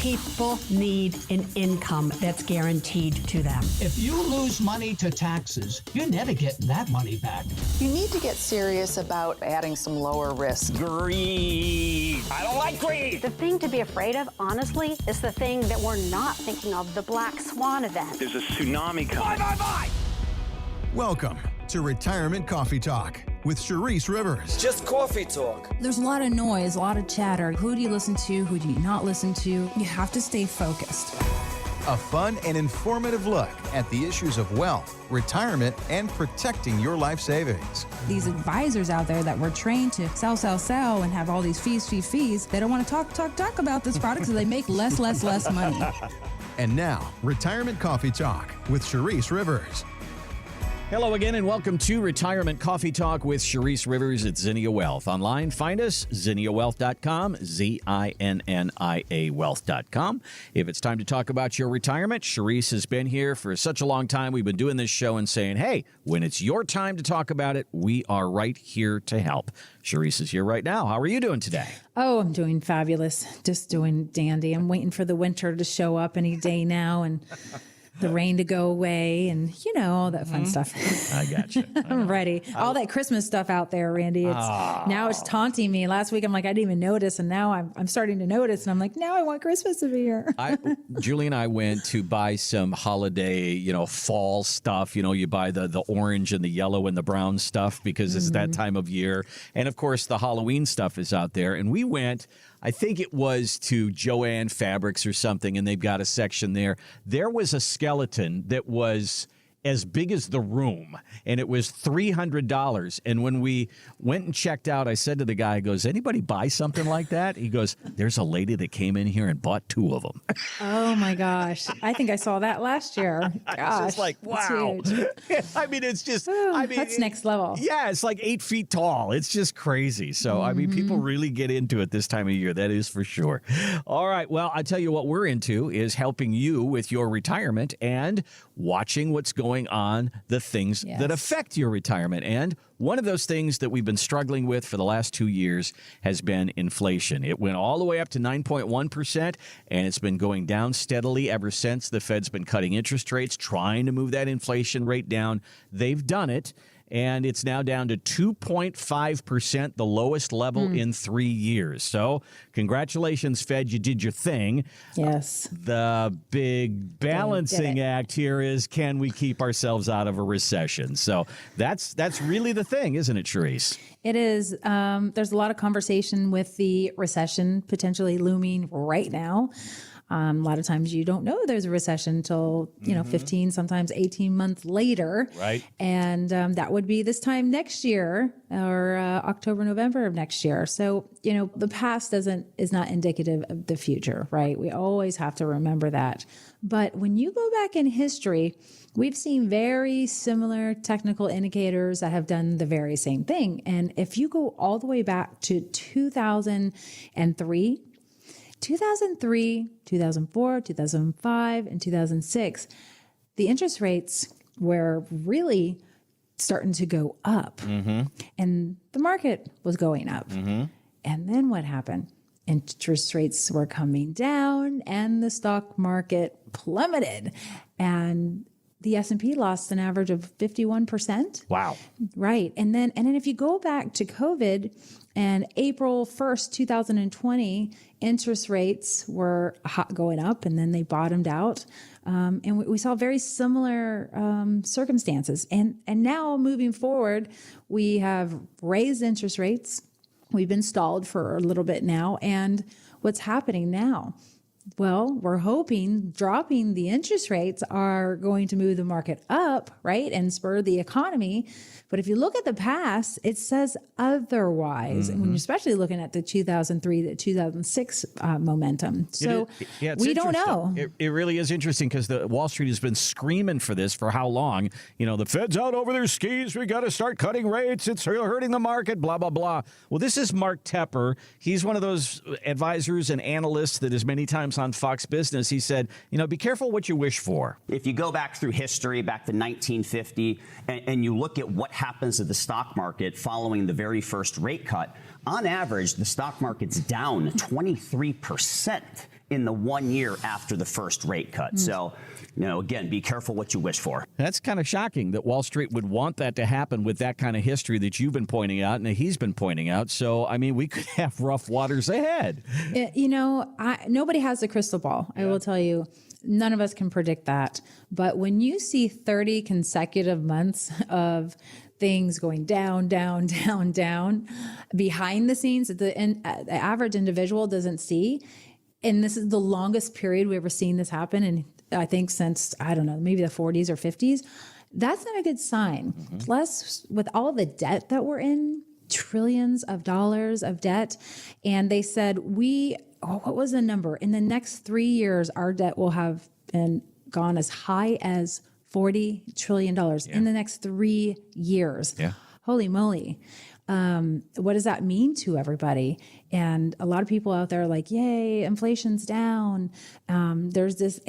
People need an income that's guaranteed to them. If you lose money to taxes, you never get that money back. You need to get serious about adding some lower risk. Greed. I don't like greed. The thing to be afraid of, honestly, is the thing that we're not thinking of, the black swan event. There's a tsunami coming. Bye. Welcome to Retirement Coffee Talk with Charisse Rivers. Just coffee talk. There's a lot of noise, a lot of chatter. Who do you listen to? Who do you not listen to? You have to stay focused. A fun and informative look at the issues of wealth, retirement, and protecting your life savings. These advisors out there that were trained to sell, and have all these fees, they don't want to talk about this product, so they make less money. And now, Retirement Coffee Talk with Charisse Rivers. Hello again, and welcome to Retirement Coffee Talk with Charisse Rivers at Zinnia Wealth. Online, find us, zinniawealth.com, Zinnia wealth.com. If it's time to talk about your retirement, Charisse has been here for such a long time. We've been doing this show and saying, hey, when it's your time to talk about it, we are right here to help. Charisse is here right now. How are you doing today? Oh, I'm doing fabulous. Just doing dandy. I'm waiting for the winter to show up any day now and the rain to go away and, all that fun stuff. I got you. I'm ready. All that Christmas stuff out there, Randy. Now it's taunting me. Last week, I'm like, I didn't even notice. And now I'm starting to notice. And I'm like, now I want Christmas to be here. Julie and I went to buy some holiday, fall stuff. You buy the orange and the yellow and the brown stuff because it's that time of year. And, of course, the Halloween stuff is out there. And we went, I think it was to Joann Fabrics or something, and they've got a section there. There was a skeleton that was as big as the room, and it was $300. And when we went and checked out, I said to the guy, goes, anybody buy something like that? He goes, there's a lady that came in here and bought 2 of them. Oh, my gosh. I think I saw that last year. Gosh, I was just like, wow. I mean, it's just, that's next level. Yeah, it's like 8 feet tall. It's just crazy. So, I mean, people really get into it this time of year. That is for sure. All right. Well, I tell you what we're into is helping you with your retirement and watching what's going on, the things that affect your retirement. And one of those things that we've been struggling with for the last 2 years has been inflation. It went all the way up to 9.1%, and it's been going down steadily ever since. The Fed's been cutting interest rates, trying to move that inflation rate down. They've done it. And it's now down to 2.5%, the lowest level in 3 years. So congratulations, Fed. You did your thing. Yes. The big balancing act here is, can we keep ourselves out of a recession? So that's really the thing, isn't it, Charisse? It is. There's a lot of conversation with the recession potentially looming right now. A lot of times you don't know there's a recession until, 15, sometimes 18 months later. Right. And that would be this time next year or October, November of next year. So, the past is not indicative of the future, right? We always have to remember that. But when you go back in history, we've seen very similar technical indicators that have done the very same thing. And if you go all the way back to 2003, 2004, 2005, and 2006, the interest rates were really starting to go up. And the market was going up. And then what happened? Interest rates were coming down and the stock market plummeted. And the S&P lost an average of 51%. Wow. Right. And then if you go back to COVID and April 1st, 2020, interest rates were going up and then they bottomed out. And we saw very similar circumstances. And now moving forward, we have raised interest rates. We've been stalled for a little bit now. And what's happening now? Well, we're hoping dropping the interest rates are going to move the market up, right, and spur the economy. But if you look at the past, it says otherwise, and when you're especially looking at the 2003 to 2006 momentum. So we don't know. It really is interesting because the Wall Street has been screaming for this for how long? The Fed's out over their skis. We got to start cutting rates. It's hurting the market, blah, blah, blah. Well, this is Mark Tepper. He's one of those advisors and analysts that is many times on Fox Business. He said, be careful what you wish for. If you go back through history, back to 1950, and you look at what happens to the stock market following the very first rate cut, on average, the stock market's down 23%. in the 1 year after the first rate cut. So, again, be careful what you wish for. That's kind of shocking that Wall Street would want that to happen with that kind of history that you've been pointing out and that he's been pointing out. So, I mean, we could have rough waters ahead. Nobody has a crystal ball. I will tell you, none of us can predict that. But when you see 30 consecutive months of things going down, down, down, down, behind the scenes that the average individual doesn't see, and this is the longest period we've ever seen this happen, and I think since, I don't know, maybe the 40s or 50s, that's not a good sign. Mm-hmm. Plus, with all the debt that we're in, trillions of dollars of debt, and they said what was the number? In the next 3 years, our debt will have been gone as high as $40 trillion in the next 3 years. Yeah. Holy moly. What does that mean to everybody? And a lot of people out there are like, yay, inflation's down. There's this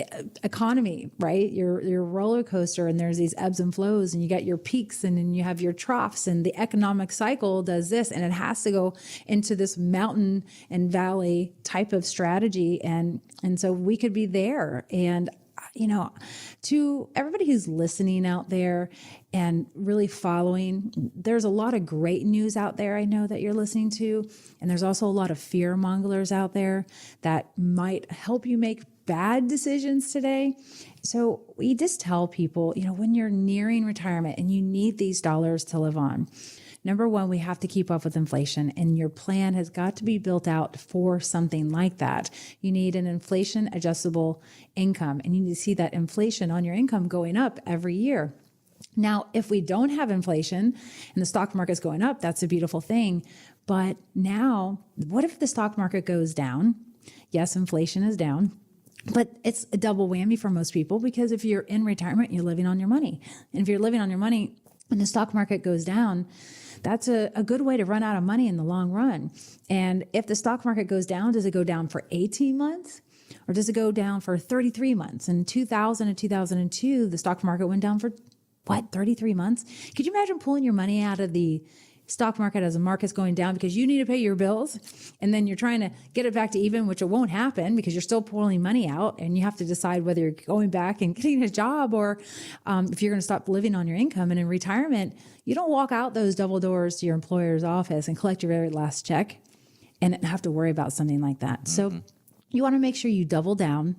economy, right? Your roller coaster, and there's these ebbs and flows, and you got your peaks, and then you have your troughs, and the economic cycle does this, and it has to go into this mountain and valley type of strategy. And so we could be there. And to everybody who's listening out there and really following, there's a lot of great news out there I know that you're listening to. And there's also a lot of fear mongers out there that might help you make bad decisions today. So we just tell people, when you're nearing retirement and you need these dollars to live on, number one, we have to keep up with inflation, and your plan has got to be built out for something like that. You need an inflation adjustable income, and you need to see that inflation on your income going up every year. Now, if we don't have inflation and the stock market's going up, that's a beautiful thing. But now, what if the stock market goes down? Yes, inflation is down. But it's a double whammy for most people, because if you're in retirement, you're living on your money. And if you're living on your money and the stock market goes down, that's a good way to run out of money in the long run. And if the stock market goes down, does it go down for 18 months? Or does it go down for 33 months? In 2000 and 2002, the stock market went down for, 33 months? Could you imagine pulling your money out of the stock market as the market's going down because you need to pay your bills, and then you're trying to get it back to even, which it won't happen because you're still pulling money out, and you have to decide whether you're going back and getting a job or if you're going to stop living on your income. And in retirement, you don't walk out those double doors to your employer's office and collect your very last check and have to worry about something like that. Mm-hmm. So you want to make sure you double down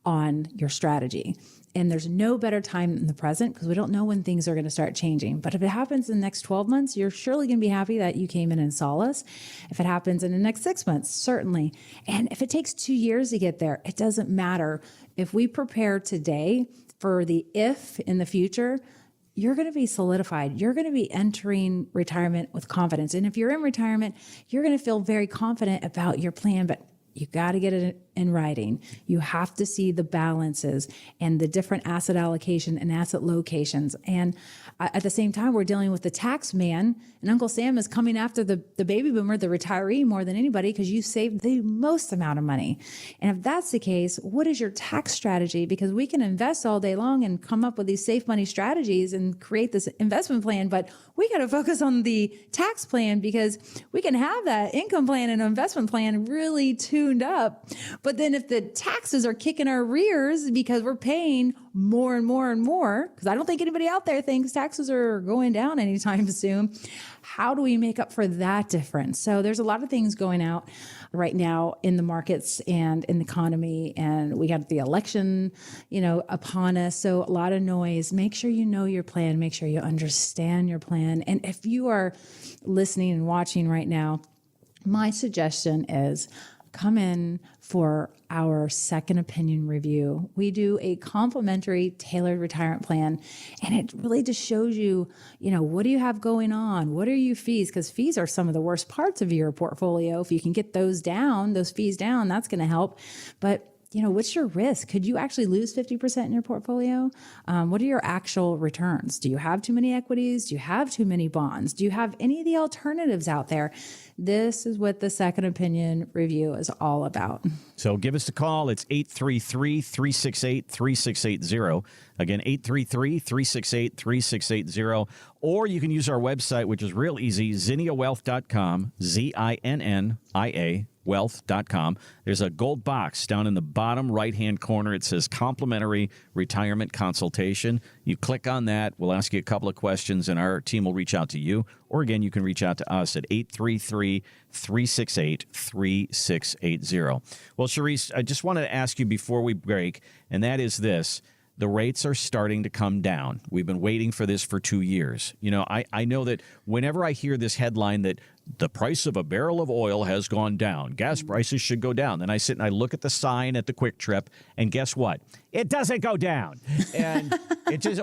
on your strategy. And there's no better time than the present, because we don't know when things are going to start changing. But if it happens in the next 12 months, you're surely going to be happy that you came in and saw us. If it happens in the next 6 months, certainly. And if it takes 2 years to get there, it doesn't matter. If we prepare today for the if in the future, you're going to be solidified. You're going to be entering retirement with confidence. And if you're in retirement, you're going to feel very confident about your plan, but you got to get it in writing. You have to see the balances and the different asset allocation and asset locations. And at the same time, we're dealing with the tax man, and Uncle Sam is coming after the baby boomer, the retiree, more than anybody, because you saved the most amount of money. And if that's the case, what is your tax strategy? Because we can invest all day long and come up with these safe money strategies and create this investment plan, but we got to focus on the tax plan, because we can have that income plan and investment plan really tuned up. But then if the taxes are kicking our rears because we're paying more and more and more, because I don't think anybody out there thinks taxes are going down anytime soon, how do we make up for that difference? So there's a lot of things going out right now in the markets and in the economy, and we got the election, upon us. So a lot of noise. Make sure you know your plan. Make sure you understand your plan. And if you are listening and watching right now, my suggestion is come in for our second opinion review. We do a complimentary tailored retirement plan, and it really just shows you, what do you have going on? What are your fees? Because fees are some of the worst parts of your portfolio. If you can get those fees down, that's going to help. But what's your risk? Could you actually lose 50% in your portfolio? What are your actual returns? Do you have too many equities? Do you have too many bonds? Do you have any of the alternatives out there? This is what the second opinion review is all about. So give us a call. It's 833-368-3680. Again, 833-368-3680. Or you can use our website, which is real easy, zinniawealth.com, ZINNIA wealth.com. There's a gold box down in the bottom right-hand corner. It says complimentary retirement consultation. You click on that. We'll ask you a couple of questions, and our team will reach out to you. Or, again, you can reach out to us at 833-368-3680. Well, Sharice, I just wanted to ask you before we break, and that is this. The rates are starting to come down. We've been waiting for this for 2 years. You know, I know that whenever I hear this headline that the price of a barrel of oil has gone down, gas prices should go down, then I sit and I look at the sign at the Quick Trip, and guess what? It doesn't go down. And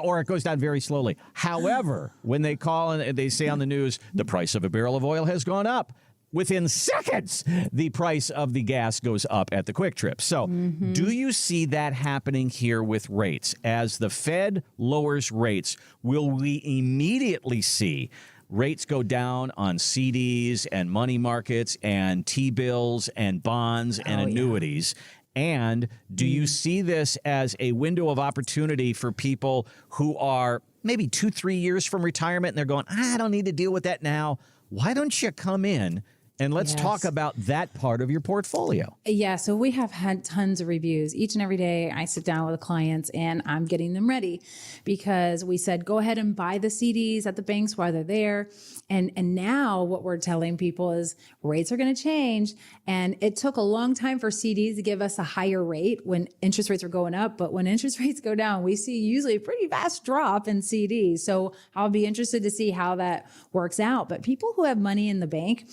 or it goes down very slowly. However, when they call and they say on the news, the price of a barrel of oil has gone up, within seconds, the price of the gas goes up at the Quick Trip. So do you see that happening here with rates? As the Fed lowers rates, will we immediately see rates go down on CDs and money markets and T-bills and bonds and annuities? And do you see this as a window of opportunity for people who are maybe 2-3 years from retirement and they're going, I don't need to deal with that now. Why don't you come in and let's talk about that part of your portfolio? Yeah, so we have had tons of reviews. Each and every day I sit down with the clients and I'm getting them ready because we said, go ahead and buy the CDs at the banks while they're there. And now what we're telling people is rates are going to change. And it took a long time for CDs to give us a higher rate when interest rates were going up. But when interest rates go down, we see usually a pretty vast drop in CDs. So I'll be interested to see how that works out. But people who have money in the bank,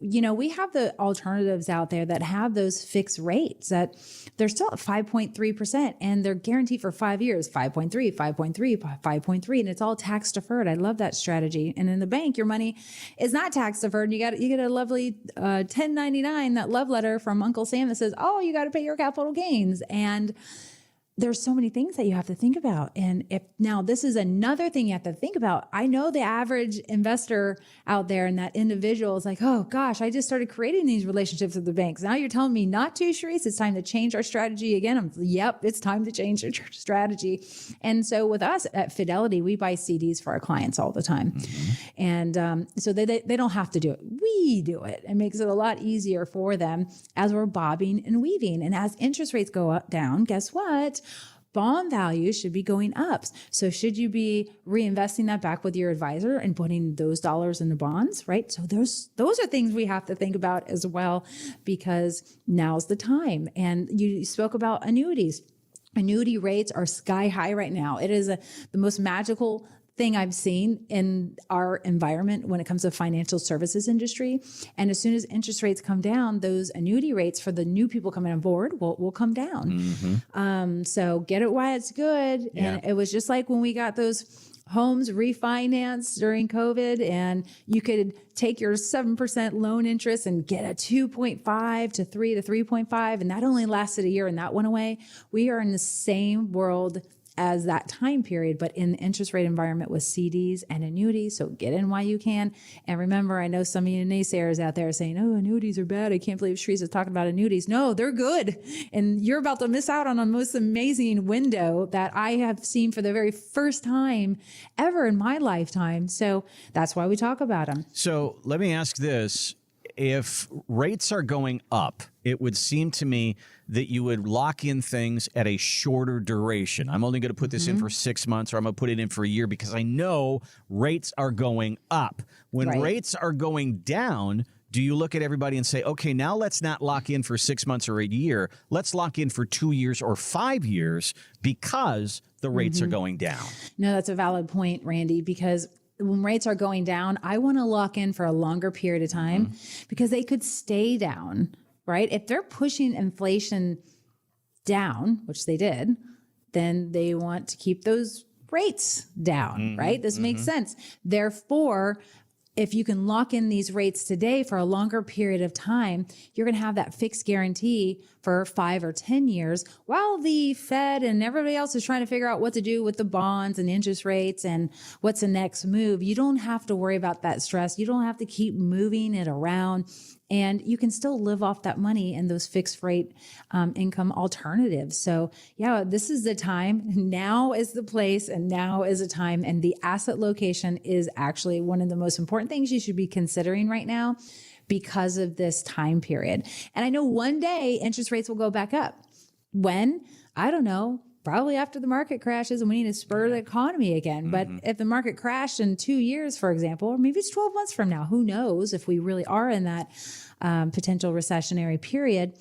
you know, we have the alternatives out there that have those fixed rates that they're still at 5.3% and they're guaranteed for 5 years, 5.3, 5.3, 5.3, and it's all tax deferred. I love that strategy. And in the bank, your money is not tax deferred. You get a lovely 1099, that love letter from Uncle Sam that says, oh, you got to pay your capital gains. And there's so many things that you have to think about. And if now this is another thing you have to think about. I know the average investor out there and that individual is like, oh gosh, I just started creating these relationships with the banks. Now you're telling me not to, Sharice, it's time to change our strategy again. Yep, it's time to change our strategy. And so with us at Fidelity, we buy CDs for our clients all the time. And so they don't have to do it. We do it. It makes it a lot easier for them as we're bobbing and weaving. And as interest rates go up, down, guess what? Bond values should be going up. So should you be reinvesting that back with your advisor and putting those dollars into bonds, right? So those are things we have to think about as well, because now's the time. And you spoke about annuities. Annuity rates are sky high right now. It is the most magical thing I've seen in our environment when it comes to financial services industry. And as soon as interest rates come down, those annuity rates for the new people coming on board will come down. So get it while it's good. Yeah. And it was just like when we got those homes refinanced during COVID, and you could take your 7% loan interest and get a 2.5 to 3 to 3.5. And that only lasted a year and that went away. We are in the same world as that time period, but in the interest rate environment with CDs and annuities. So get in while you can. And remember, I know some of you naysayers out there saying, oh, annuities are bad. I can't believe Sharice is talking about annuities. No, they're good. And you're about to miss out on a most amazing window that I have seen for the very first time ever in my lifetime. So that's why we talk about them. So let me ask this. If rates are going up, it would seem to me that you would lock in things at a shorter duration. I'm only going to put this in for 6 months, or I'm going to put it in for a year because I know rates are going up. When rates are going down, do you look at everybody and say, okay, now let's not lock in for 6 months or a year. Let's lock in for 2 years or 5 years because the rates are going down? No, that's a valid point, Randy, because when rates are going down, I want to lock in for a longer period of time because they could stay down, right? If they're pushing inflation down, which they did, then they want to keep those rates down, right? This makes sense. Therefore, if you can lock in these rates today for a longer period of time, you're going to have that fixed guarantee for 5 or 10 years while the Fed and everybody else is trying to figure out what to do with the bonds and interest rates and what's the next move. You don't have to worry about that stress. You don't have to keep moving it around. And you can still live off that money and those fixed rate income alternatives. So yeah, this is the time. Now is the place and now is the time. And the asset location is actually one of the most important things you should be considering right now, because of this time period. And I know one day interest rates will go back up. When? I don't know. Probably after the market crashes and we need to spur the economy again. But if the market crashed in 2 years, for example, or maybe it's 12 months from now, who knows if we really are in that potential recessionary period.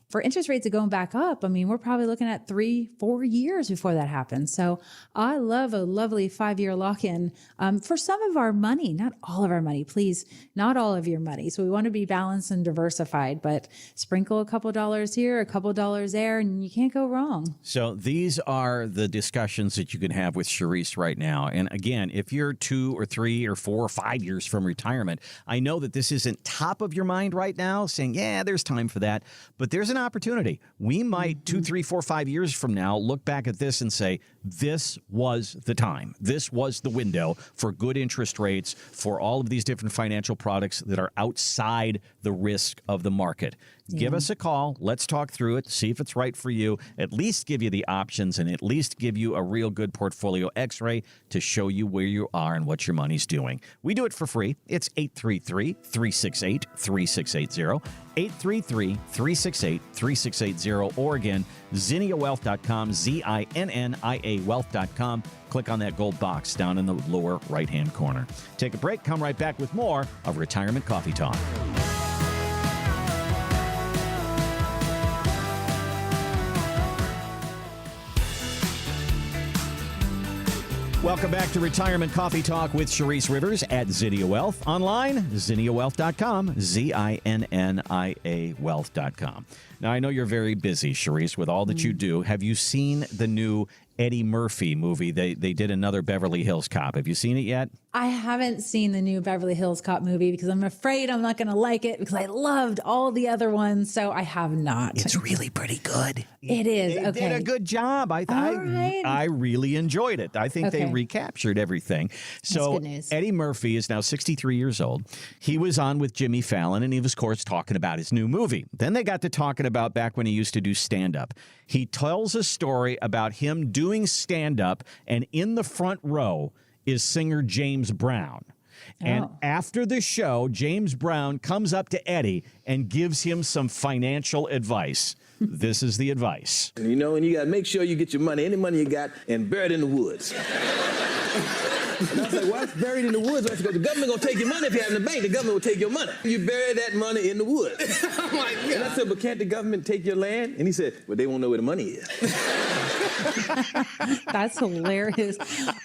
For interest rates going back up, I mean, we're probably looking at 3-4 years before that happens. So I love a lovely 5-year lock-in for some of our money, not all of our money, please, not all of your money. So we want to be balanced and diversified, but sprinkle a couple dollars here, a couple dollars there, and you can't go wrong. So these are the discussions that you can have with Charisse right now. And again, if you're 2 or 3 or 4 or 5 years from retirement, I know that this isn't top of your mind right now, saying, yeah, there's time for that, but there's an opportunity. We might 2, 3, 4, 5 years from now look back at this and say, this was the time. This was the window for good interest rates for all of these different financial products that are outside the risk of the market. Give us a call. Let's talk through it, see if it's right for you, at least give you the options and at least give you a real good portfolio x-ray to show you where you are and what your money's doing. We do it for free. It's 833-368-3680, 833-368-3680, or again, ZinniaWealth.com, ZINNIA Wealth.com. Click on that gold box down in the lower right-hand corner. Take a break. Come right back with more of Retirement Coffee Talk. Welcome back to Retirement Coffee Talk with Charisse Rivers at Zinnia Wealth. Online, ZinniaWealth.com, ZINNIA Wealth.com. Now, I know you're very busy, Charisse, with all that you do. Have you seen the new Eddie Murphy movie? They did another Beverly Hills Cop. Have you seen it yet? I haven't seen the new Beverly Hills Cop movie because I'm afraid I'm not going to like it because I loved all the other ones. So I have not. It's really pretty good. It is. They Okay. did a good job. I really enjoyed it. I think they recaptured everything. So That's good news. Eddie Murphy is now 63 years old. He was on with Jimmy Fallon, and he was, of course, talking about his new movie. Then they got to talking about back when he used to do stand-up. He tells a story about him doing stand-up, and in the front row is singer James Brown. And after the show, James Brown comes up to Eddie and gives him some financial advice. This is the advice. You know, and you got to make sure you get your money, any money you got, and bury it in the woods. And I was like, why it's buried in the woods? I said, because the government going to take your money if you have it in the bank. The government will take your money. You bury that money in the woods. Oh, my God. And I said, but can't the government take your land? And he said, well, they won't know where the money is. That's hilarious.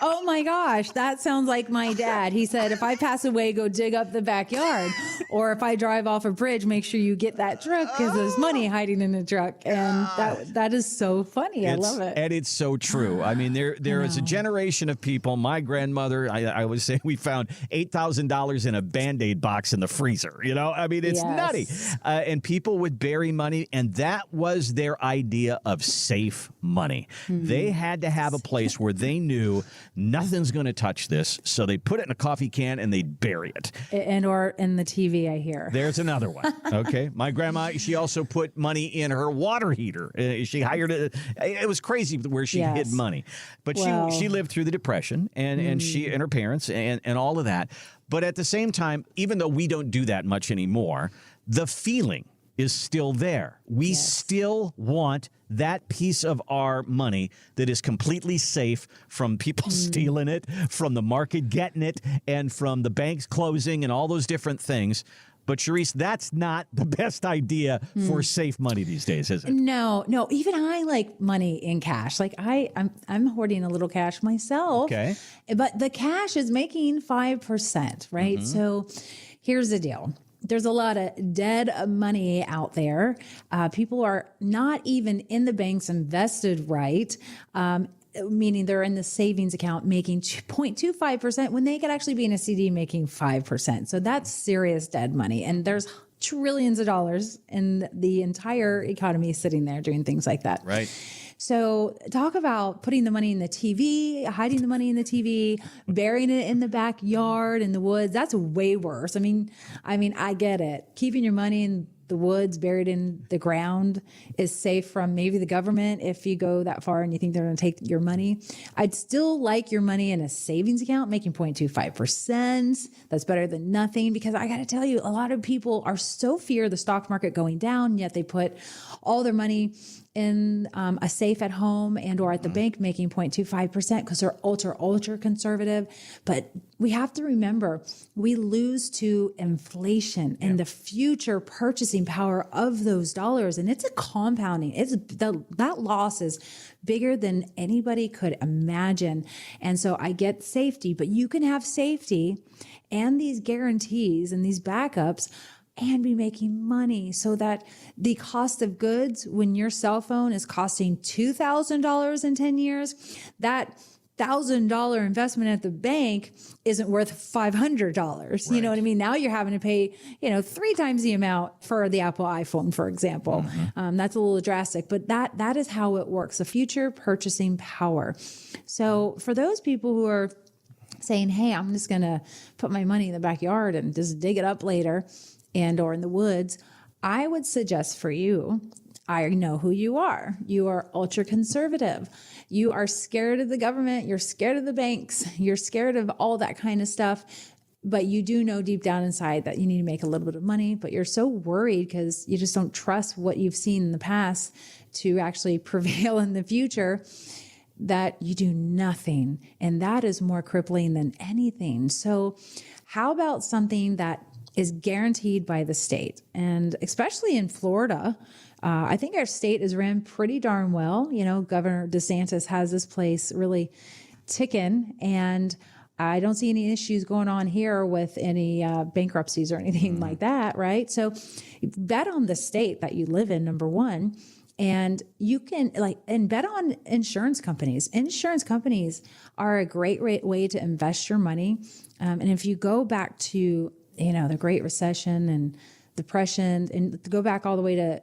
Oh my gosh, that sounds like my dad. He said, if I pass away, go dig up the backyard. Or if I drive off a bridge, make sure you get that truck because there's money hiding in the truck. And that is so funny. I love it. And it's so true. I mean, there is a generation of people. My grandmother, I would say we found $8,000 in a Band-Aid box in the freezer. You know, I mean, it's nutty. And people would bury money, and that was their idea of safe money. They had to have a place where they knew nothing's going to touch this, so they put it in a coffee can and they'd bury it. And or in the TV, I hear. There's another one. Okay. My grandma, she also put money in her water heater. She hired it. It was crazy where she hid money. But she lived through the Depression and she and her parents and all of that. But at the same time, even though we don't do that much anymore, the feeling is still there. We still want that piece of our money that is completely safe from people stealing it, from the market getting it, and from the banks closing and all those different things. But Charisse, that's not the best idea for safe money these days, is it? No. Even I like money in cash. Like I'm hoarding a little cash myself. Okay. But the cash is making 5%, right? So here's the deal. There's a lot of dead money out there. People are not even in the banks invested right, meaning they're in the savings account making 0.25% when they could actually be in a CD making 5%. So that's serious dead money. And there's trillions of dollars in the entire economy sitting there doing things like that. Right. So talk about putting the money in the TV, hiding the money in the TV, burying it in the backyard, in the woods. That's way worse. I mean, I get it. Keeping your money in the woods, buried in the ground, is safe from maybe the government if you go that far and you think they're going to take your money. I'd still like your money in a savings account, making 0.25%. That's better than nothing, because I got to tell you, a lot of people are so fear of the stock market going down, yet they put all their money in a safe at home and or at the bank, making 0.25% because they're ultra conservative. But we have to remember, we lose to inflation and the future purchasing power of those dollars. And it's a compounding. That loss is bigger than anybody could imagine. And so I get safety, but you can have safety and these guarantees and these backups and be making money, so that the cost of goods, when your cell phone is costing $2,000 in 10 years, that $1,000 investment at the bank isn't worth $500. Right. You know what I mean? Now you're having to pay, 3 times the amount for the Apple iPhone, for example. That's a little drastic, but that is how it works. The future purchasing power. So for those people who are saying, hey, I'm just going to put my money in the backyard and just dig it up later, and or in the woods, I would suggest for you, I know who you are. You are ultra conservative. You are scared of the government. You're scared of the banks. You're scared of all that kind of stuff. But you do know deep down inside that you need to make a little bit of money, but you're so worried because you just don't trust what you've seen in the past to actually prevail in the future, that you do nothing. And that is more crippling than anything. So how about something that is guaranteed by the state? And especially in Florida, I think our state is ran pretty darn well. Governor DeSantis has this place really ticking, and I don't see any issues going on here with any bankruptcies or anything like that, right? So bet on the state that you live in, number one. And you can and bet on insurance companies. Insurance companies are a great way to invest your money. And if you go back to the Great Recession and Depression, and go back all the way to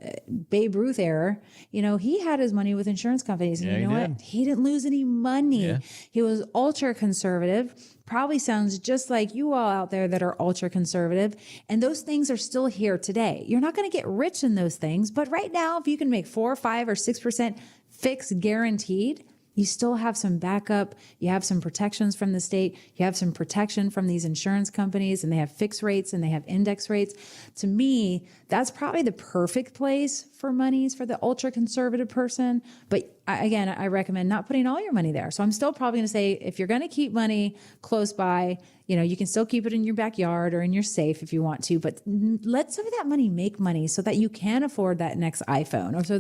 Babe Ruth era, he had his money with insurance companies. And you know what? He didn't lose any money. Yeah. He was ultra conservative. Probably sounds just like you all out there that are ultra conservative. And those things are still here today. You're not going to get rich in those things. But right now, if you can make 4 or 5 or 6% fixed guaranteed, you still have some backup. You have some protections from the state. You have some protection from these insurance companies, and they have fixed rates and they have index rates. To me, that's probably the perfect place for monies for the ultra conservative person. But I recommend not putting all your money there. So I'm still probably going to say, if you're going to keep money close by, you can still keep it in your backyard or in your safe if you want to, but let some of that money make money so that you can afford that next iPhone, or so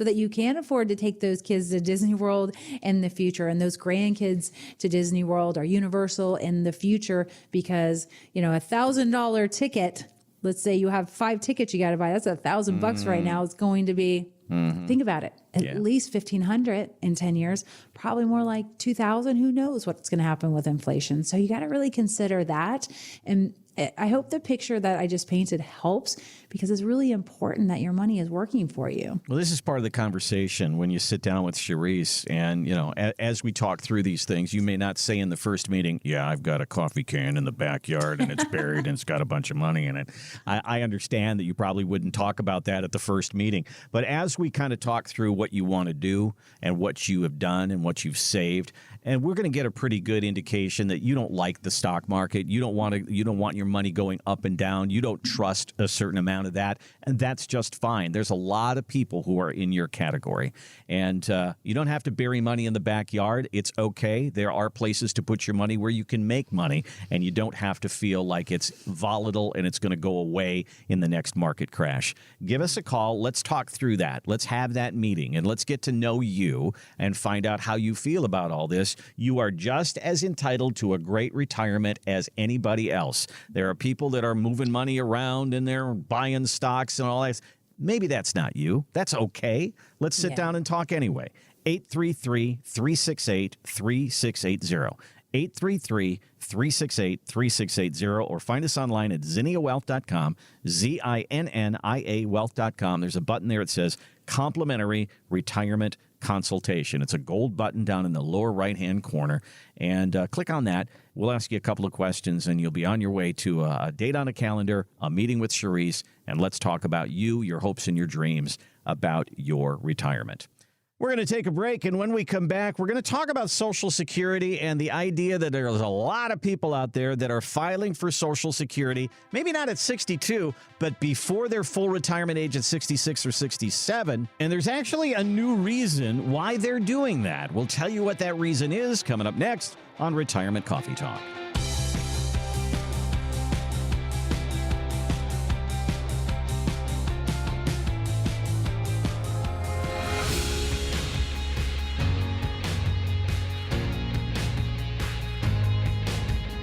that you can afford to take those kids to Disney World in the future, and those grandkids to Disney World or Universal in the future, because, $1,000 ticket, let's say you have 5 tickets you got to buy, that's $1,000 right now. It's going to be, think about it, at least $1,500 in 10 years, probably more like $2,000. Who knows what's going to happen with inflation? So you got to really consider that. And I hope the picture that I just painted helps, because it's really important that your money is working for you. Well, this is part of the conversation when you sit down with Charisse, and, as we talk through these things, you may not say in the first meeting, yeah, I've got a coffee can in the backyard and it's buried and it's got a bunch of money in it. I understand that you probably wouldn't talk about that at the first meeting. But as we kind of talk through what you want to do and what you have done and what you've saved, and we're going to get a pretty good indication that you don't like the stock market. You don't want your money going up and down. You don't trust a certain amount of that, and that's just fine. There's a lot of people who are in your category, and you don't have to bury money in the backyard. It's okay. There are places to put your money where you can make money, and you don't have to feel like it's volatile and it's going to go away in the next market crash. Give us a call. Let's talk through that. Let's have that meeting, and let's get to know you and find out how you feel about all this. You are just as entitled to a great retirement as anybody else. There are people that are moving money around and they're buying stocks and all that. Maybe that's not you. That's okay. Let's sit down and talk anyway. 833-368-3680. 833-368-3680, or find us online at ZinniaWealth.com, ZINNIA Wealth.com. There's a button there that says complimentary retirement consultation. It's a gold button down in the lower right-hand corner, and click on that. We'll ask you a couple of questions, and you'll be on your way to a date on a calendar, a meeting with Charisse, and let's talk about you, your hopes, and your dreams about your retirement. We're going to take a break, and when we come back, we're going to talk about Social Security and the idea that there's a lot of people out there that are filing for Social Security, maybe not at 62, but before their full retirement age at 66 or 67. And there's actually a new reason why they're doing that. We'll tell you what that reason is coming up next on Retirement Coffee Talk.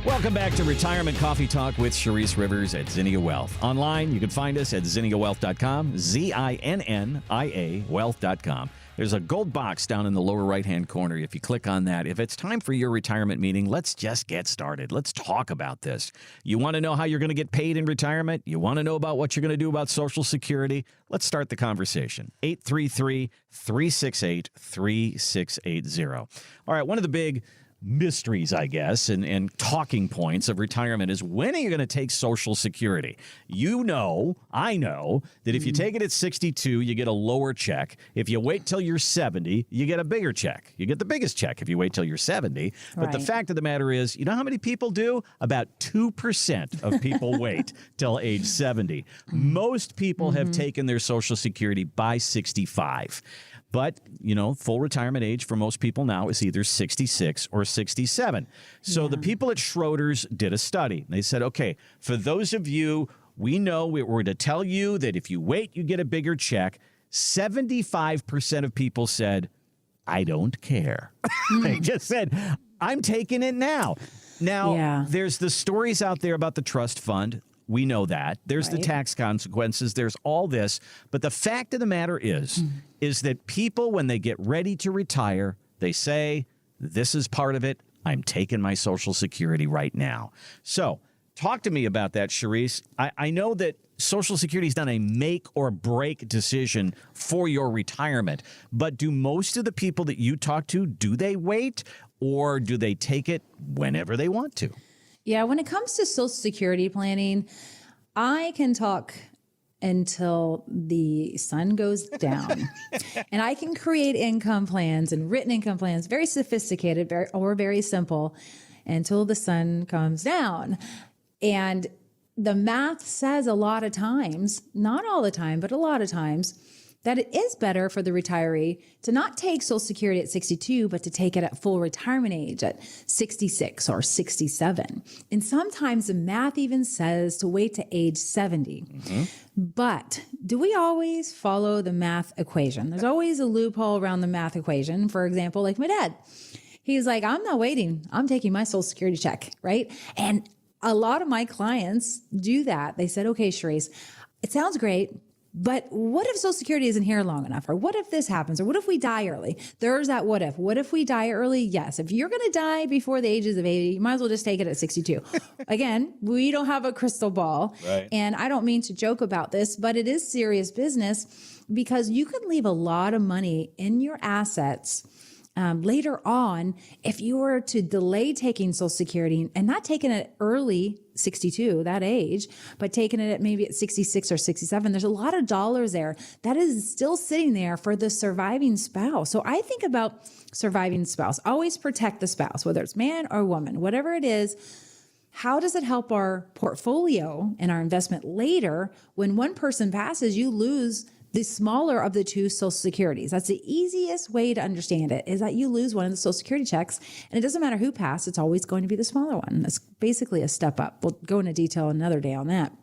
Welcome back to Retirement Coffee Talk with Charisse Rivers at Zinnia Wealth. Online, you can find us at zinniawealth.com, ZINNIA wealth.com. There's a gold box down in the lower right-hand corner. If you click on that, if it's time for your retirement meeting, let's just get started. Let's talk about this. You want to know how you're going to get paid in retirement? You want to know about what you're going to do about Social Security? Let's start the conversation. 833-368-3680. All right, one of the big mysteries, I guess, and talking points of retirement is, when are you going to take Social Security? You know, I know that if you take it at 62, you get a lower check. If you wait till you're 70, you get a bigger check. You get the biggest check if you wait till you're 70. But the fact of the matter is, you know how many people do? About 2% of people wait till age 70. Most people have taken their Social Security by 65. But, you know, full retirement age for most people now is either 66 or 67. So the people at Schroders did a study. They said, okay, for those of you, we know we're to tell you that if you wait, you get a bigger check. 75% of people said, I don't care. They just said, I'm taking it now. Now, there's the stories out there about the trust fund. We know that. There's the tax consequences. There's all this. But the fact of the matter is that people, when they get ready to retire, they say, this is part of it. I'm taking my Social Security right now. So talk to me about that, Charisse. I know that Social Security is not a make or break decision for your retirement, but do most of the people that you talk to, do they wait, or do they take it whenever they want to? Yeah, when it comes to Social Security planning, I can talk until the sun goes down. And I can create income plans and written income plans, very sophisticated, very simple, until the sun comes down. And the math says a lot of times, not all the time, but a lot of times, that it is better for the retiree to not take Social Security at 62, but to take it at full retirement age at 66 or 67. And sometimes the math even says to wait to age 70. But do we always follow the math equation? There's always a loophole around the math equation. For example, like my dad, he's like, I'm not waiting. I'm taking my Social Security check, right? And a lot of my clients do that. They said, okay, Charisse, it sounds great, but what if Social Security isn't here long enough? Or what if this happens? Or what if we die early? There's that what if. What if we die early? Yes. If you're going to die before the ages of 80, you might as well just take it at 62. Again, we don't have a crystal ball. Right. And I don't mean to joke about this, but it is serious business, because you can leave a lot of money in your assets later on if you were to delay taking Social Security and not taking it early, 62, that age, but taking it at maybe at 66 or 67. There's a lot of dollars there that is still sitting there for the surviving spouse. So I think about surviving spouse. Always protect the spouse, whether it's man or woman, whatever it is. How does it help our portfolio and our investment later? When one person passes, you lose the smaller of the two Social Securities. That's the easiest way to understand it, is that you lose one of the Social Security checks, and it doesn't matter who passed, it's always going to be the smaller one. That's basically a step up. We'll go into detail another day on that.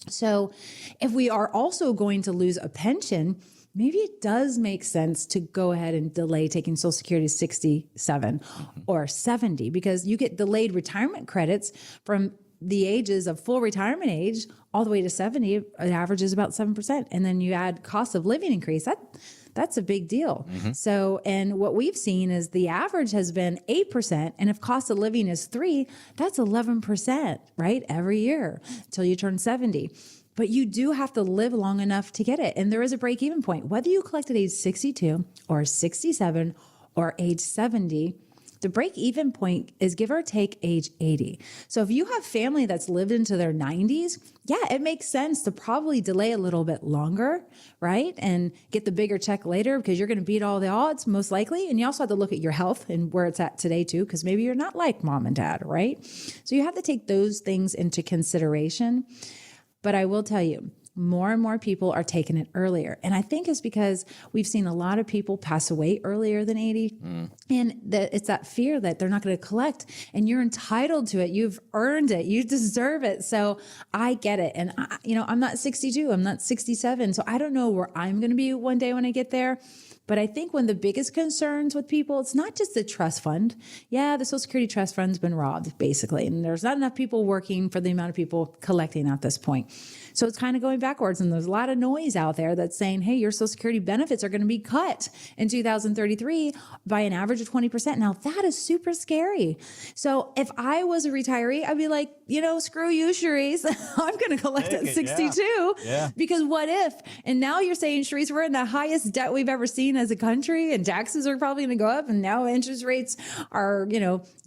So if we are also going to lose a pension, maybe it does make sense to go ahead and delay taking Social Security to 67 or 70, because you get delayed retirement credits from the ages of full retirement age all the way to 70. It averages about 7%. And then you add cost of living increase. That's a big deal. So, and what we've seen is the average has been 8%. And if cost of living is 3%, that's 11%, right? Every year till you turn 70. but you do have to live long enough to get it. And there is a break even point, whether you collect at age 62 or 67 or age 70. The break even point is give or take age 80. So if you have family that's lived into their 90s, yeah, it makes sense to probably delay a little bit longer, right? And get the bigger check later because you're going to beat all the odds most likely. And you also have to look at your health and where it's at today too, because maybe you're not like mom and dad, right? So you have to take those things into consideration. But I will tell you, more and more people are taking it earlier. And I think it's because we've seen a lot of people pass away earlier than 80. And it's that fear that they're not going to collect, and you're entitled to it. You've earned it. You deserve it. So I get it. And I'm not 62. I'm not 67. So I don't know where I'm going to be one day when I get there. But I think one of the biggest concerns with people, it's not just the trust fund. Yeah, the Social Security trust fund's been robbed, basically. And there's not enough people working for the amount of people collecting at this point. So it's kind of going backwards. And there's a lot of noise out there that's saying, hey, your Social Security benefits are going to be cut in 2033 by an average of 20%. Now, that is super scary. So if I was a retiree, I'd be like, screw you, Cherise. I'm going to collect at 62. Yeah. Because what if? And now you're saying, Cherise, we're in the highest debt we've ever seen as a country, and taxes are probably going to go up, and now interest rates are,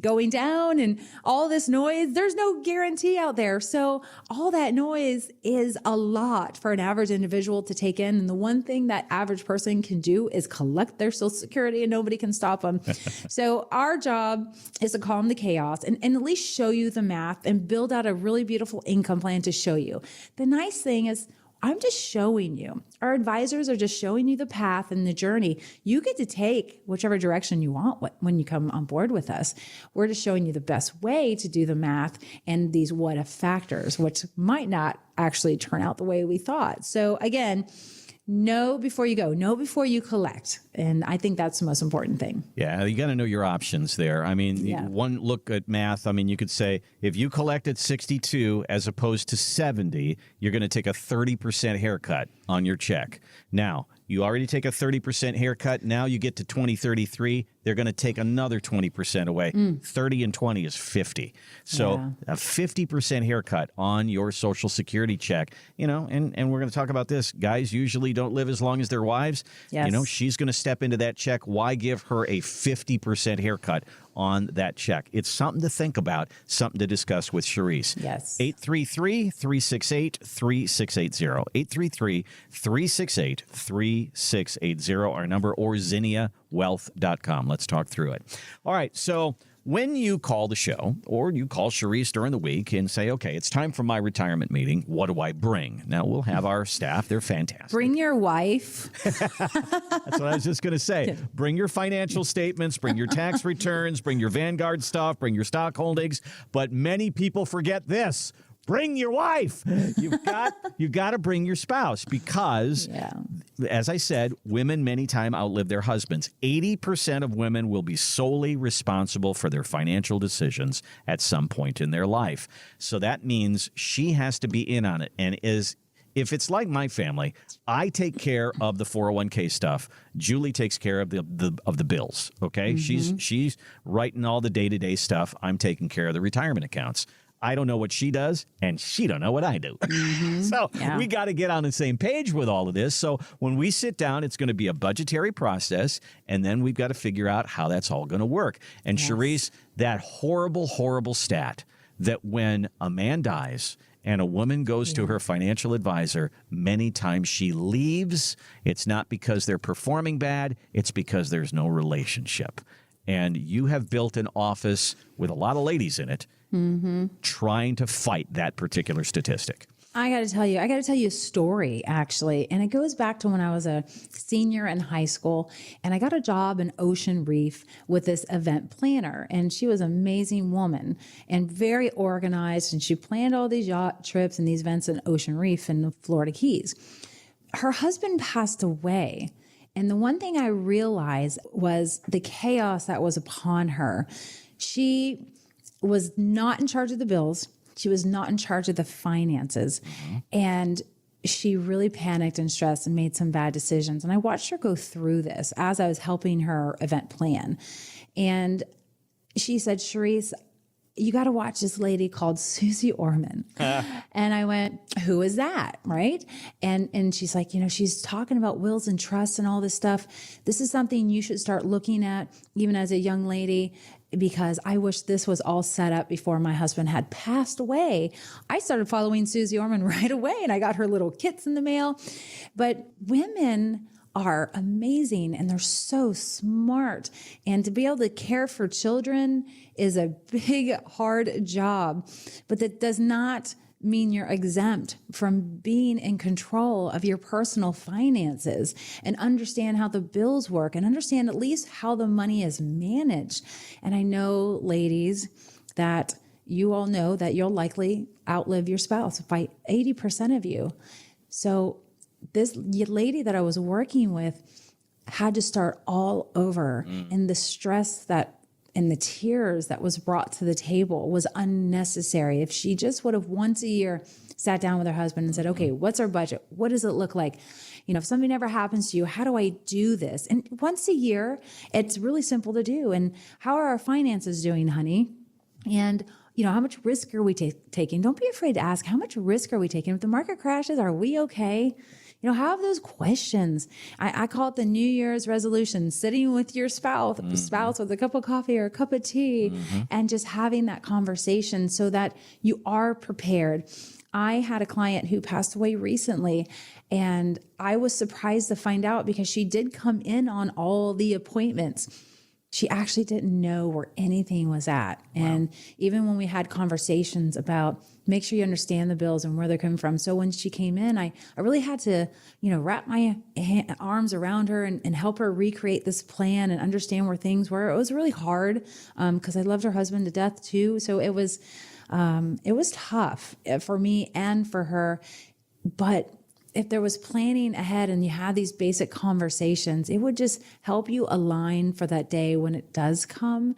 going down, and all this noise. There's no guarantee out there. So all that noise is a lot for an average individual to take in. And the one thing that average person can do is collect their Social Security, and nobody can stop them. So our job is to calm the chaos and at least show you the math and build out a really beautiful income plan to show you. The nice thing is, I'm just showing you. Our advisors are just showing you the path and the journey. You get to take whichever direction you want when you come on board with us. We're just showing you the best way to do the math and these what if factors, which might not actually turn out the way we thought. So again, know before you go, know before you collect. And I think that's the most important thing. Yeah, you got to know your options there. I mean, one look at math, you could say if you collect at 62 as opposed to 70, you're going to take a 30% haircut on your check. Now, you already take a 30% haircut. Now you get to 2033, they're going to take another 20% away. 30 and 20 is 50. So a 50% haircut on your Social Security check, and we're going to talk about this. Guys usually don't live as long as their wives. Yes. She's going to step into that check. Why give her a 50% haircut on that check? It's something to think about, something to discuss with Cherise. Yes. 833-368-3680. 833-368-3680, our number, or ZinniaWealth.com. Let's talk through it. All right, so when you call the show or you call Cherise during the week and say, okay, it's time for my retirement meeting, what do I bring? Now, we'll have our staff. They're fantastic. Bring your wife. That's what I was just going to say. Bring your financial statements, bring your tax returns, bring your Vanguard stuff, bring your stock holdings. But many people forget this. Bring your wife. You've got to bring your spouse because, as I said, women many times outlive their husbands. 80% of women will be solely responsible for their financial decisions at some point in their life. So that means she has to be in on it. And if it's like my family, I take care of the 401k stuff. Julie takes care of the bills. Okay, she's writing all the day-to-day stuff. I'm taking care of the retirement accounts. I don't know what she does, and she don't know what I do. So we got to get on the same page with all of this. So when we sit down, it's going to be a budgetary process, and then we've got to figure out how that's all going to work. And Cherise, that horrible, horrible stat that when a man dies and a woman goes to her financial advisor, many times she leaves. It's not because they're performing bad. It's because there's no relationship. And you have built an office with a lot of ladies in it trying to fight that particular statistic. I got to tell you a story, actually. And it goes back to when I was a senior in high school, and I got a job in Ocean Reef with this event planner. And she was an amazing woman and very organized. And she planned all these yacht trips and these events in Ocean Reef in the Florida Keys. Her husband passed away. And the one thing I realized was the chaos that was upon her. She was not in charge of the bills. She was not in charge of the finances. And she really panicked and stressed and made some bad decisions. And I watched her go through this as I was helping her event plan. And she said, Cherise, you got to watch this lady called Susie Orman. And I went, who is that? Right. And she's like, she's talking about wills and trusts and all this stuff. This is something you should start looking at even as a young lady, because I wish this was all set up before my husband had passed away. I started following Susie Orman right away, and I got her little kits in the mail. But women are amazing, and they're so smart. And to be able to care for children is a big, hard job. But that does not mean you're exempt from being in control of your personal finances and understand how the bills work and understand at least how the money is managed. And I know, ladies, that you all know that you'll likely outlive your spouse by 80% of you. So this lady that I was working with had to start all over, and the stress and the tears that was brought to the table was unnecessary. If she just would have once a year sat down with her husband and said, okay, what's our budget? What does it look like? If something ever happens to you, how do I do this? And once a year, it's really simple to do. And how are our finances doing, honey? And how much risk are we taking? Don't be afraid to ask, how much risk are we taking? If the market crashes, are we okay? Have those questions. I call it the New Year's resolution, sitting with your spouse with a cup of coffee or a cup of tea, and just having that conversation so that you are prepared. I had a client who passed away recently, and I was surprised to find out because she did come in on all the appointments. She actually didn't know where anything was at. Wow. And even when we had conversations about make sure you understand the bills and where they're coming from. So when she came in, I really had to, wrap my arms around her and help her recreate this plan and understand where things were. It was really hard because I loved her husband to death too. So it was tough for me and for her. But if there was planning ahead and you had these basic conversations, it would just help you align for that day when it does come.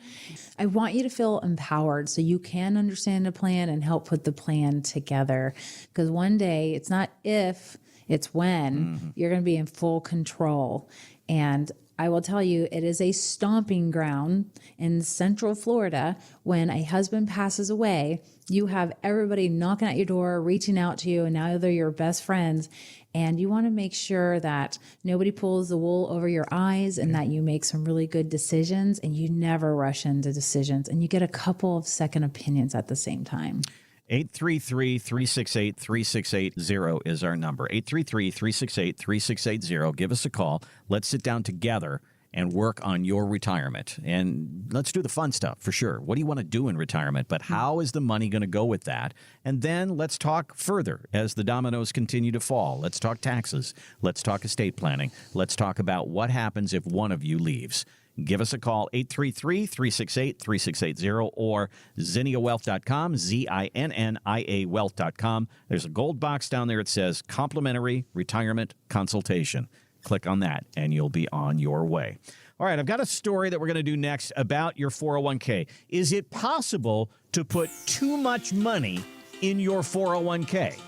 I want you to feel empowered so you can understand the plan and help put the plan together. Because one day, it's not if, it's when you're going to be in full control. And I will tell you, it is a stomping ground in Central Florida. When a husband passes away, you have everybody knocking at your door, reaching out to you, and now they're your best friends. And you want to make sure that nobody pulls the wool over your eyes and that you make some really good decisions and you never rush into decisions and you get a couple of second opinions at the same time. 833-368-3680 is our number. 833-368-3680. Give us a call. Let's sit down together and work on your retirement. And let's do the fun stuff for sure. What do you want to do in retirement? But how is the money going to go with that? And then let's talk further as the dominoes continue to fall. Let's talk taxes. Let's talk estate planning. Let's talk about what happens if one of you leaves. Give us a call, 833-368-3680 or ZinniaWealth.com, ZINNIA Wealth.com. There's a gold box down there. It says Complimentary Retirement Consultation. Click on that, and you'll be on your way. All right, I've got a story that we're going to do next about your 401k. Is it possible to put too much money in your 401k?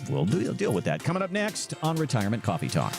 We'll deal with that. Coming up next on Retirement Coffee Talk.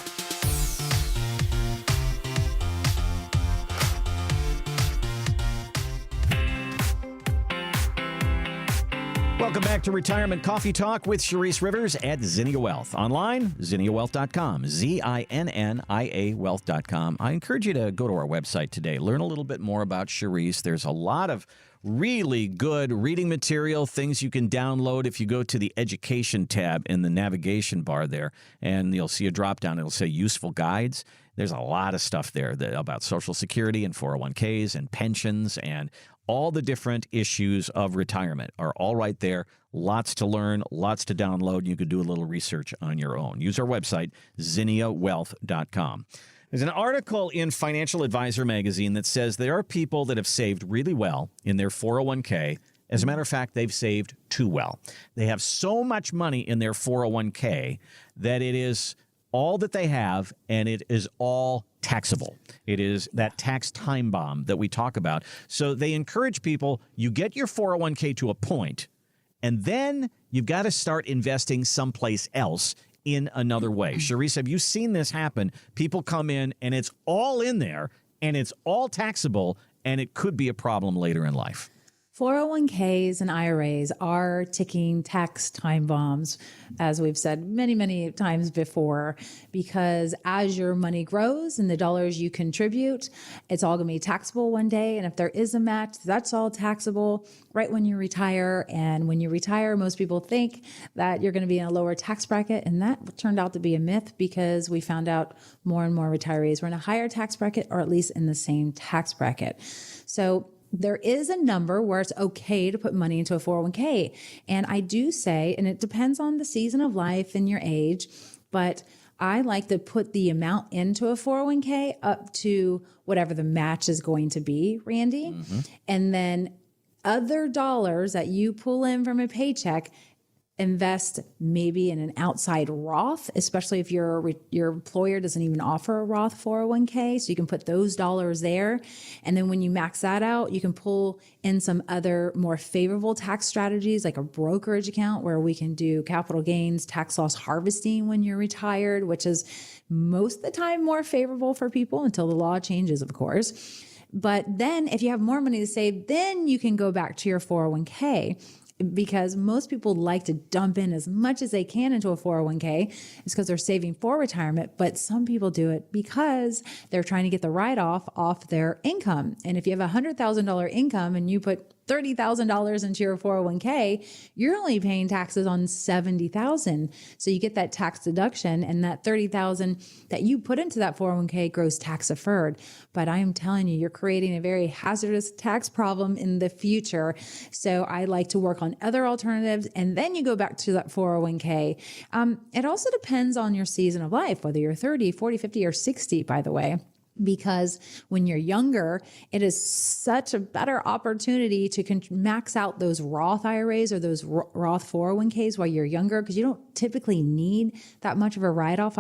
Welcome back to Retirement Coffee Talk with Sharice Rivers at Zinnia Wealth. Online, ZinniaWealth.com, ZINNIA Wealth.com. I encourage you to go to our website today. Learn a little bit more about Sharice. There's a lot of really good reading material, things you can download if you go to the Education tab in the navigation bar there, and you'll see a drop-down. It'll say Useful Guides. There's a lot of stuff there about Social Security and 401ks and pensions and all the different issues of retirement are all right there. Lots to learn, lots to download. You could do a little research on your own. Use our website, ZinniaWealth.com. There's an article in Financial Advisor magazine that says there are people that have saved really well in their 401k. As a matter of fact, they've saved too well. They have so much money in their 401k that it is all that they have, and it is all taxable. It is that tax time bomb that we talk about. So they encourage people, you get your 401k to a point, and then you've got to start investing someplace else in another way. Sharice, have you seen this happen? People come in, and it's all in there, and it's all taxable, and it could be a problem later in life. 401ks and IRAs are ticking tax time bombs, as we've said many, many times before, because as your money grows and the dollars you contribute, it's all going to be taxable one day. And if there is a match, that's all taxable right when you retire. And when you retire, most people think that you're going to be in a lower tax bracket. And that turned out to be a myth, because we found out more and more retirees were in a higher tax bracket, or at least in the same tax bracket. So there is a number where it's okay to put money into a 401k. And I do say, and it depends on the season of life and your age, but I like to put the amount into a 401k up to whatever the match is going to be, Randy. Mm-hmm. And then other dollars that you pull in from a paycheck, invest maybe in an outside Roth, especially if your employer doesn't even offer a Roth 401k. So you can put those dollars there. And then when you max that out, you can pull in some other more favorable tax strategies, like a brokerage account where we can do capital gains, tax loss harvesting when you're retired, which is most of the time more favorable for people until the law changes, of course. But then if you have more money to save, then you can go back to your 401k. Because most people like to dump in as much as they can into a 401k. It's because they're saving for retirement, but some people do it because they're trying to get the write-off off their income. And if you have a $100,000 income and you put $30,000 into your 401k, you're only paying taxes on $70,000. So you get that tax deduction, and that $30,000 that you put into that 401k grows tax deferred. But I am telling you, you're creating a very hazardous tax problem in the future. So I like to work on other alternatives, and then you go back to that 401k. It also depends on your season of life, whether you're 30, 40, 50, or 60, by the way. Because when you're younger, it is such a better opportunity to max out those Roth IRAs or those Roth 401ks while you're younger, because you don't typically need that much of a write-off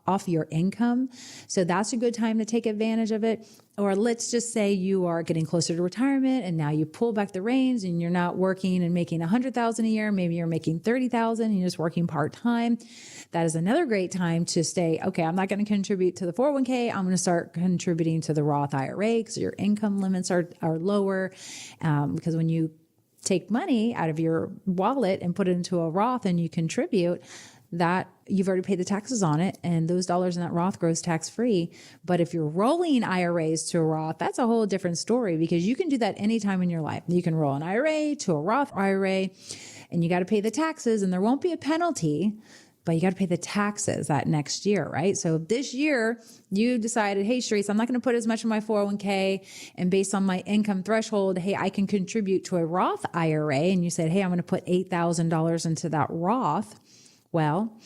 off your income. So that's a good time to take advantage of it. Or let's just say you are getting closer to retirement and now you pull back the reins and you're not working and making $100,000 a year. Maybe you're making $30,000 and you're just working part-time. That is another great time to say, okay, I'm not going to contribute to the 401k. I'm going to start contributing to the Roth IRA because your income limits are lower. Because when you take money out of your wallet and put it into a Roth and you contribute, that you've already paid the taxes on it, and those dollars in that Roth grows tax-free. But if you're rolling IRAs to a Roth, that's a whole different story, because you can do that anytime in your life. You can roll an IRA to a Roth IRA, and you got to pay the taxes, and there won't be a penalty, but you got to pay the taxes that next year, right? So this year you decided, hey, Sharice, I'm not going to put as much in my 401k, and based on my income threshold, hey, I can contribute to a Roth IRA. And you said, hey, I'm going to put $8,000 into that Roth. Well,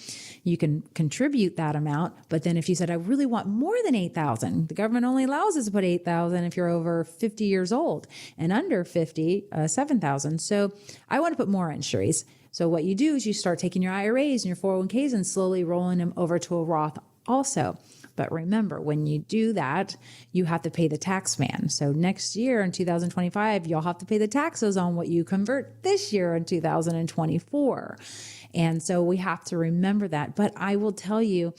you can contribute that amount, but then if you said, I really want more than $8,000, the government only allows us to put $8,000 if you're over 50 years old, and under 50, $7,000. So I want to put more in, Sharice. So what you do is you start taking your IRAs and your 401ks and slowly rolling them over to a Roth also. But remember, when you do that, you have to pay the tax man. So next year in 2025, you'll have to pay the taxes on what you convert this year in 2024. And so we have to remember that. But I will tell you,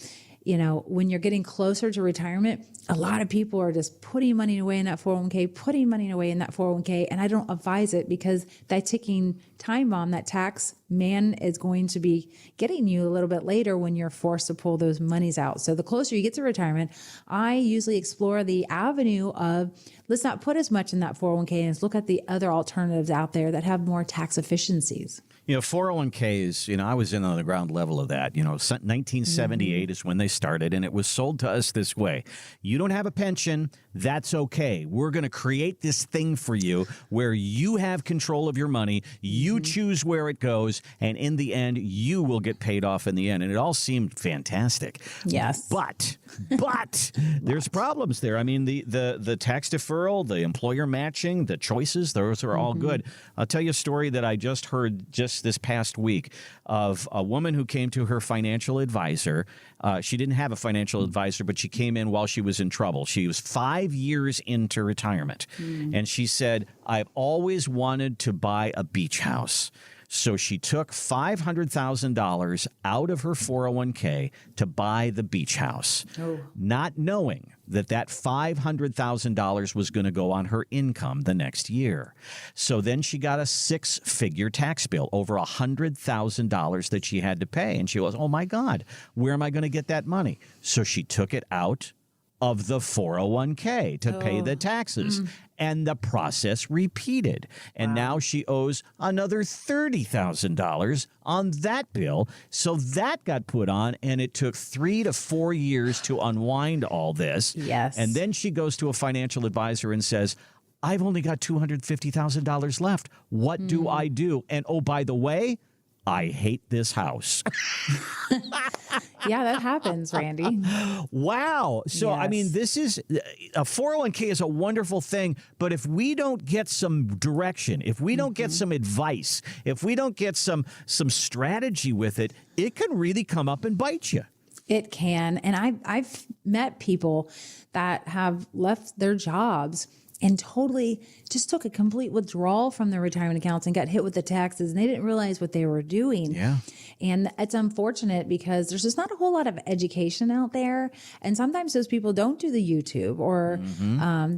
when you're getting closer to retirement, a lot of people are just putting money away in that 401k, putting money away in that 401k. And I don't advise it, because that ticking time bomb, that tax man is going to be getting you a little bit later when you're forced to pull those monies out. So the closer you get to retirement, I usually explore the avenue of, let's not put as much in that 401k and let's look at the other alternatives out there that have more tax efficiencies. 401ks, I was in on the ground level of that. 1978 is when they started, and it was sold to us this way. You don't have a pension, that's okay. We're going to create this thing for you where you have control of your money, you choose where it goes, and in the end, you will get paid off in the end. And it all seemed fantastic. Yes. But there's problems there. I mean, the tax deferral, the employer matching, the choices, those are all good. I'll tell you a story that I just heard just this past week of a woman who came to her financial advisor. She didn't have a financial advisor, but she came in while she was in trouble. She was 5 years into retirement. And she said, I've always wanted to buy a beach house. So she took $500,000 out of her 401k to buy the beach house, not knowing that $500,000 was going to go on her income the next year. So then she got a 6-figure tax bill, over $100,000 that she had to pay. And she was, oh my God, where am I going to get that money? So she took it out of the 401k to pay the taxes. And the process repeated. And now she owes another $30,000 on that bill. So that got put on, and it took 3 to 4 years to unwind all this. Yes. And then she goes to a financial advisor and says, I've only got $250,000 left. What do I do? And oh, by the way, I hate this house. Yeah, that happens, Randy. Wow. So, I mean, Yes. this is a 401k is a wonderful thing. But if we don't get some direction, if we don't get some advice, if we don't get some strategy with it, it can really come up and bite you. It can. And I've met people that have left their jobs and totally just took a complete withdrawal from their retirement accounts and got hit with the taxes, and they didn't realize what they were doing. Yeah. And it's unfortunate because there's just not a whole lot of education out there. And sometimes those people don't do the YouTube, or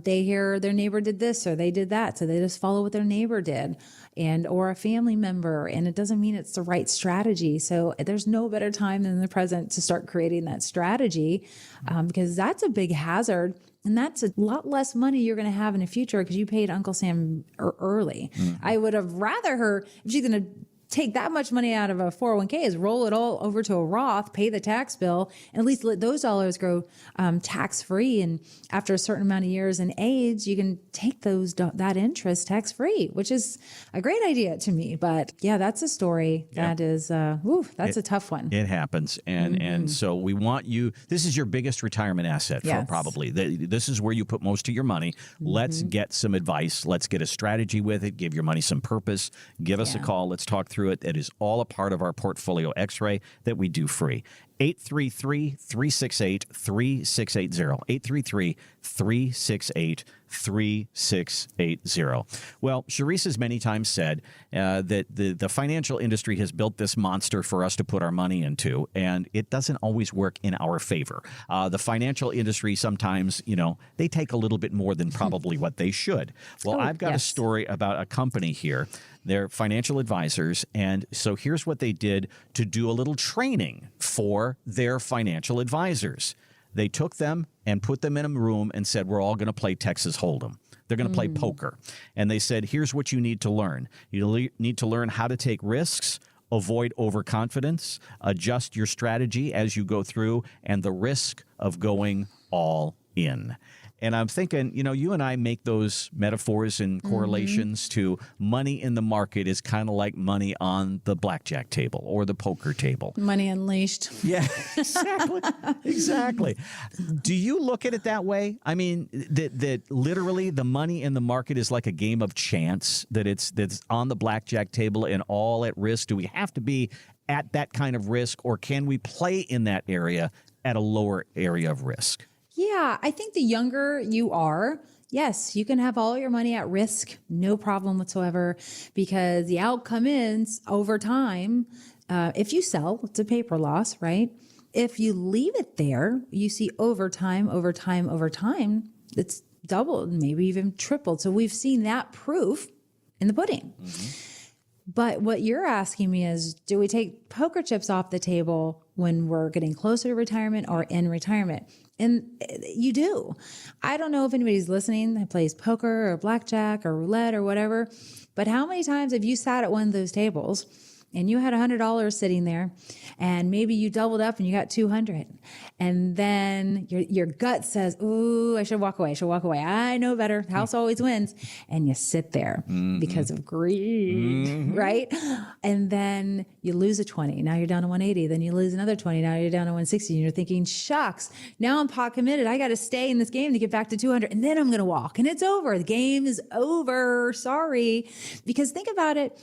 they hear their neighbor did this or they did that. So they just follow what their neighbor did, or a family member. And it doesn't mean it's the right strategy. So there's no better time than the present to start creating that strategy, because that's a big hazard. And that's a lot less money you're going to have in the future because you paid Uncle Sam early. I would have rather her, if she's going to take that much money out of a 401k, is roll it all over to a Roth, pay the tax bill, and at least let those dollars grow tax-free. And after a certain amount of years and age, you can take that interest tax-free, which is a great idea to me. But yeah, that's a story that is, that's a tough one. It happens. And so we want you, this is your biggest retirement asset, Yes. probably. This is where you put most of your money. Let's get some advice. Let's get a strategy with it. Give your money some purpose. Give us a call. Let's talk through it. It is all a part of our portfolio x-ray that we do free. 833-368-3680. 833-368-3680. Well, Sharice has many times said that the financial industry has built this monster for us to put our money into, and it doesn't always work in our favor. The financial industry sometimes, they take a little bit more than probably what they should. Well, I've got a story about a company here. They're financial advisors, and so here's what they did to do a little training for their financial advisors. They took them and put them in a room and said, we're all going to play Texas Hold'em. They're going to play poker. And they said, here's what you need to learn. You need to learn how to take risks, avoid overconfidence, adjust your strategy as you go through, and the risk of going all in. And I'm thinking, you and I make those metaphors and correlations to money in the market is kind of like money on the blackjack table or the poker table. Money unleashed. Yeah, exactly. Exactly. Do you look at it that way? I mean, that literally the money in the market is like a game of chance, that's on the blackjack table and all at risk. Do we have to be at that kind of risk, or can we play in that area at a lower area of risk? Yeah, I think the younger you are, yes, you can have all your money at risk, no problem whatsoever, because the outcome is over time. If you sell, it's a paper loss, right? If you leave it there, you see over time, it's doubled, maybe even tripled. So we've seen that proof in the pudding. But what you're asking me is, do we take poker chips off the table when we're getting closer to retirement or in retirement? And you do. I don't know if anybody's listening that plays poker or blackjack or roulette or whatever, but how many times have you sat at one of those tables and you had $100 sitting there, and maybe you doubled up and you got 200, and then your gut says, "Ooh, I should walk away. I know better. House always wins," and you sit there because of greed, right? And then you lose a 20. Now you're down to 180. Then you lose another 20. Now you're down to 160. And you're thinking, "Shucks, now I'm pot committed. I got to stay in this game to get back to 200, and then I'm going to walk, and it's over. The game is over. Sorry." Because think about it.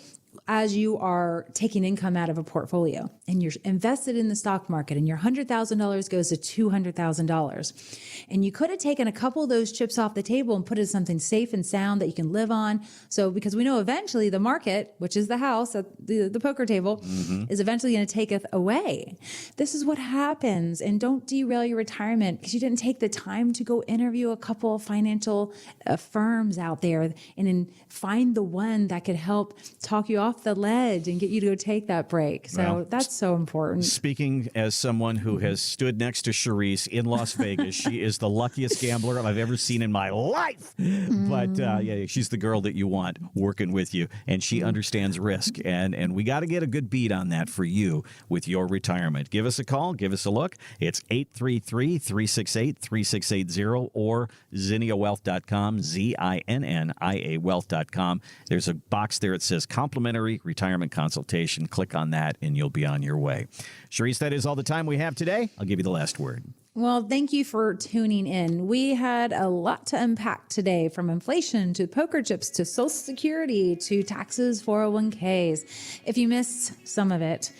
as you are taking income out of a portfolio and you're invested in the stock market and your $100,000 goes to $200,000. And you could have taken a couple of those chips off the table and put it in something safe and sound that you can live on. So because we know eventually the market, which is the house at the poker table, is eventually going to take it away. This is what happens. And don't derail your retirement because you didn't take the time to go interview a couple of financial firms out there and then find the one that could help talk you off the ledge and get you to go take that break. So that's so important. Speaking as someone who has stood next to Charisse in Las Vegas, she is the luckiest gambler I've ever seen in my life. But yeah, she's the girl that you want working with you, and she understands risk. And we got to get a good beat on that for you with your retirement. Give us a call. Give us a look. It's 833-368-3680 or ZinniaWealth.com, ZINNIA Wealth.com. There's a box there. It says complimentary retirement consultation. Click on that and you'll be on your way. Charisse, that is all the time we have today. I'll give you the last word. Well, thank you for tuning in. We had a lot to unpack today, from inflation to poker chips to Social Security to taxes, 401ks. If you missed some of it,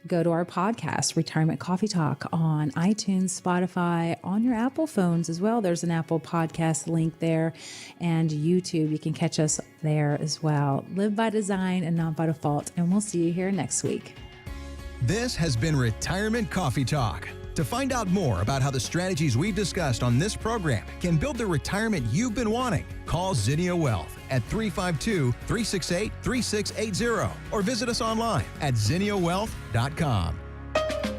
go to our podcast, Retirement Coffee Talk, on iTunes, Spotify, on your Apple phones as well. There's an Apple podcast link there, and YouTube. You can catch us there as well. Live by design and not by default, and we'll see you here next week. This has been Retirement Coffee Talk. To find out more about how the strategies we've discussed on this program can build the retirement you've been wanting, call Zinnia Wealth at 352-368-3680 or visit us online at ZinniaWealth.com.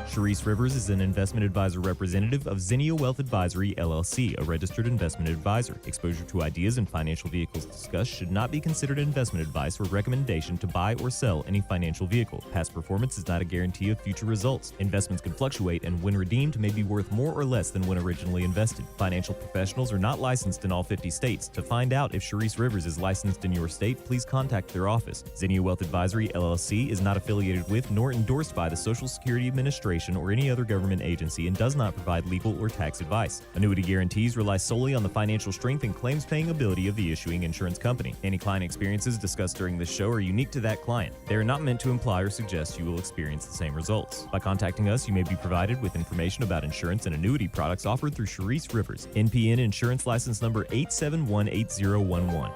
Charisse Rivers is an investment advisor representative of Zinnia Wealth Advisory, LLC, a registered investment advisor. Exposure to ideas and financial vehicles discussed should not be considered investment advice or recommendation to buy or sell any financial vehicle. Past performance is not a guarantee of future results. Investments can fluctuate and when redeemed may be worth more or less than when originally invested. Financial professionals are not licensed in all 50 states. To find out if Charisse Rivers is licensed in your state, please contact their office. Zinnia Wealth Advisory, LLC is not affiliated with nor endorsed by the Social Security Administration or any other government agency and does not provide legal or tax advice. Annuity guarantees rely solely on the financial strength and claims-paying ability of the issuing insurance company. Any client experiences discussed during this show are unique to that client. They are not meant to imply or suggest you will experience the same results. By contacting us, you may be provided with information about insurance and annuity products offered through Charisse Rivers, NPN Insurance License Number 8718011.